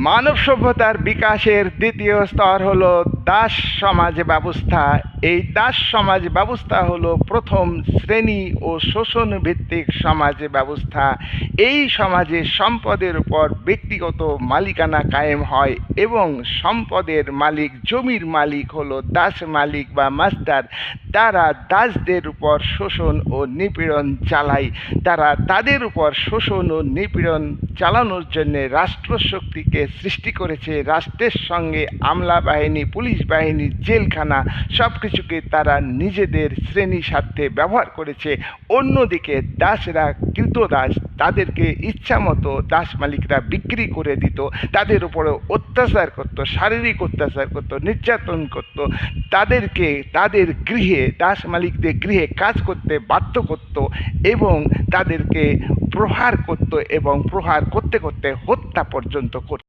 মানব সভ্যতার বিকাশের দ্বিতীয় স্তর হলো দাস সমাজ ব্যবস্থা। এই দাস সমাজ ব্যবস্থা হলো প্রথম শ্রেণী ও শোষণ ভিত্তিক সমাজ ব্যবস্থা। এই সমাজে সম্পদের উপর ব্যক্তিগত মালিকানা কায়েম হয় এবং সম্পদের মালিক, জমির মালিক হলো দাস মালিক বা মাস্টার। তারা দাসদের উপর শোষণ ও নিপীড়ন চালায়। তারা তাদের উপর শোষণ ও নিপীড়ন চালানোর জন্য রাষ্ট্রশক্তিকে সৃষ্টি করেছে। রাষ্ট্রের সঙ্গে আমলা বাহিনী, পুলিশ বাহিনী, জেলখানা সব কিছুকে তারা নিজেদের শ্রেণী স্বার্থে ব্যবহার করেছে। অন্যদিকে দাসরা, কৃতদাস, তাদেরকে ইচ্ছামতো দাস মালিকরা বিক্রি করে দিত, তাদের উপরে অত্যাচার করত, শারীরিক অত্যাচার করত, নির্যাতন করত, তাদেরকে তাদের গৃহে, দাস মালিকদের গৃহে কাজ করতে বাধ্য করত এবং তাদেরকে প্রহার করত এবং প্রহার করতে করতে হত্যা পর্যন্ত করত।